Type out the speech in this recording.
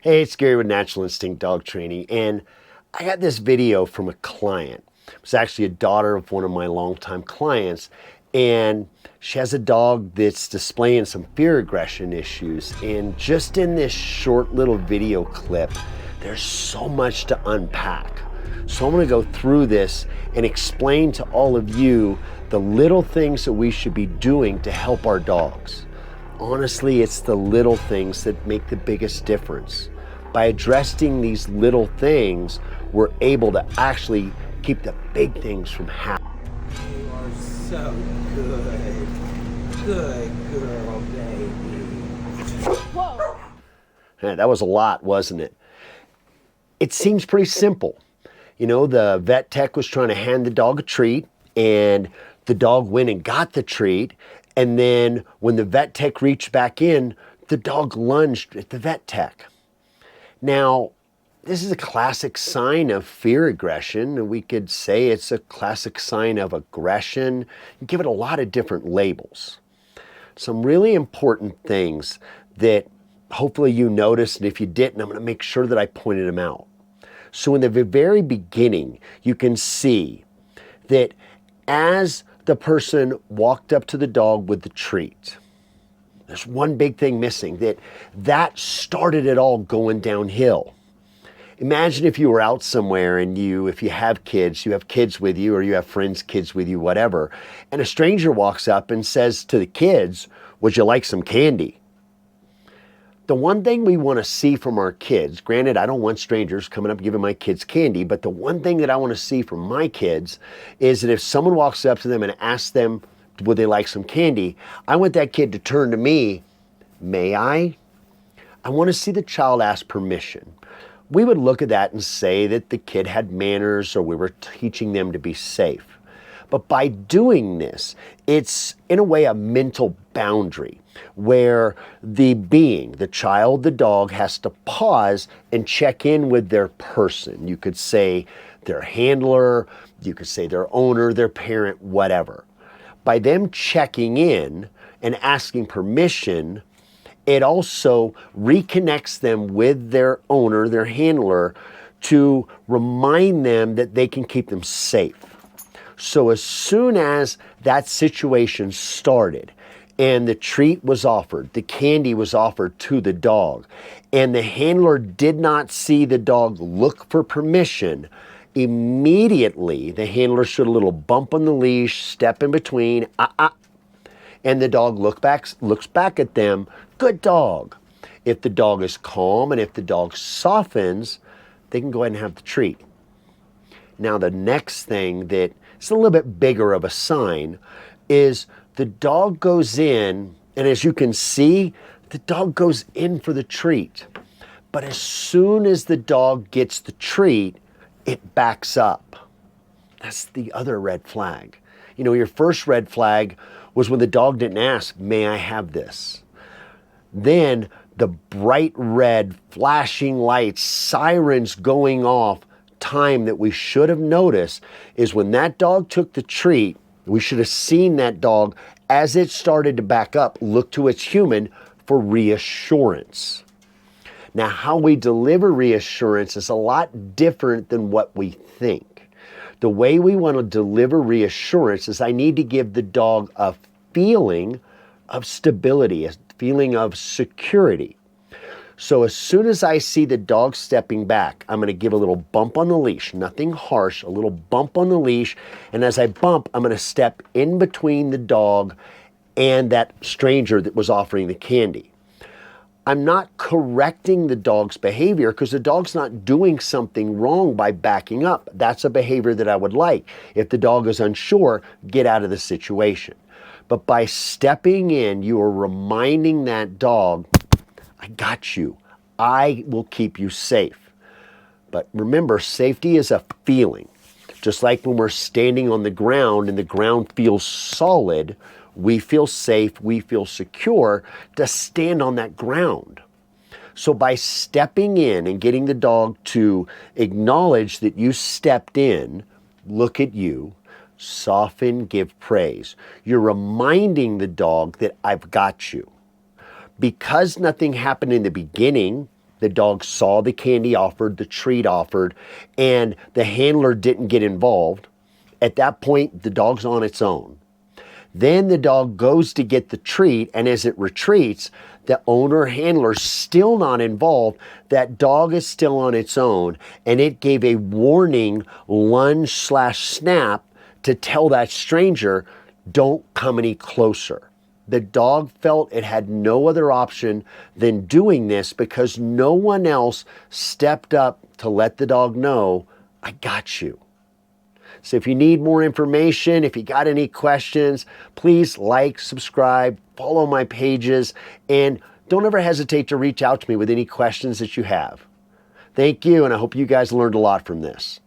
Hey, it's Gary with Natural Instinct Dog Training, and I got this video from a client. It was actually a daughter of one of my longtime clients, and she has a dog that's displaying some fear aggression issues. And just in this short little video clip, there's so much to unpack. So I'm going to go through this and explain to all of you the little things that we should be doing to help our dogs. Honestly, it's the little things that make the biggest difference. By addressing these little things, we're able to actually keep the big things from happening. You are so good. Good girl, baby. Whoa. Man, that was a lot, wasn't it? It seems pretty simple. You know, the vet tech was trying to hand the dog a treat, and the dog went and got the treat. And then when the vet tech reached back in, the dog lunged at the vet tech. Now, this is a classic sign of fear aggression, and we could say it's a classic sign of aggression. You give it a lot of different labels. Some really important things that hopefully you noticed, and if you didn't, I'm going to make sure that I pointed them out. So in the very beginning, you can see that as the person walked up to the dog with the treat, there's one big thing missing, that started it all going downhill. Imagine if you were out somewhere and if you have kids with you, or you have friends' kids with you, whatever, and a stranger walks up and says to the kids, "Would you like some candy?" The one thing we want to see from our kids, granted, I don't want strangers coming up giving my kids candy, but the one thing that I want to see from my kids is that if someone walks up to them and asks them, would they like some candy, I want that kid to turn to me, "May I?" I want to see the child ask permission. We would look at that and say that the kid had manners, or we were teaching them to be safe. But by doing this, it's in a way a mental boundary where the child, the dog, has to pause and check in with their person. You could say their handler, you could say their owner, their parent, whatever. By them checking in and asking permission, it also reconnects them with their owner, their handler, to remind them that they can keep them safe. So as soon as that situation started and the treat was offered, the candy was offered to the dog, and the handler did not see the dog look for permission, immediately the handler showed a little bump on the leash, step in between, and the dog looks back at them, good dog. If the dog is calm and if the dog softens, they can go ahead and have the treat. Now the next thing that is a little bit bigger of a sign is the dog goes in, and as you can see, the dog goes in for the treat. But as soon as the dog gets the treat, it backs up. That's the other red flag. You know, your first red flag was when the dog didn't ask, "May I have this?" Then the bright red flashing lights, sirens going off, time that we should have noticed is when that dog took the treat, we should have seen that dog as it started to back up, look to its human for reassurance. Now, how we deliver reassurance is a lot different than what we think. The way we want to deliver reassurance is I need to give the dog a feeling of stability, a feeling of security. So as soon as I see the dog stepping back, I'm going to give a little bump on the leash, nothing harsh, a little bump on the leash. And as I bump, I'm going to step in between the dog and that stranger that was offering the candy. I'm not correcting the dog's behavior because the dog's not doing something wrong by backing up. That's a behavior that I would like. If the dog is unsure, get out of the situation. But by stepping in, you are reminding that dog, "I got you. I will keep you safe." But remember, safety is a feeling. Just like when we're standing on the ground and the ground feels solid, we feel safe, we feel secure to stand on that ground. So by stepping in and getting the dog to acknowledge that you stepped in, look at you, soften, give praise. You're reminding the dog that I've got you. Because nothing happened in the beginning, The dog saw the candy offered, the treat offered, and the handler didn't get involved. At that point, the dog's on its own. Then the dog goes to get the treat, and as it retreats, the owner handler's still not involved. That dog is still on its own, and it gave a warning lunge/snap to tell that stranger, don't come any closer. The dog felt it had no other option than doing this because no one else stepped up to let the dog know, I got you. So if you need more information, if you got any questions, please like, subscribe, follow my pages, and don't ever hesitate to reach out to me with any questions that you have. Thank you, and I hope you guys learned a lot from this.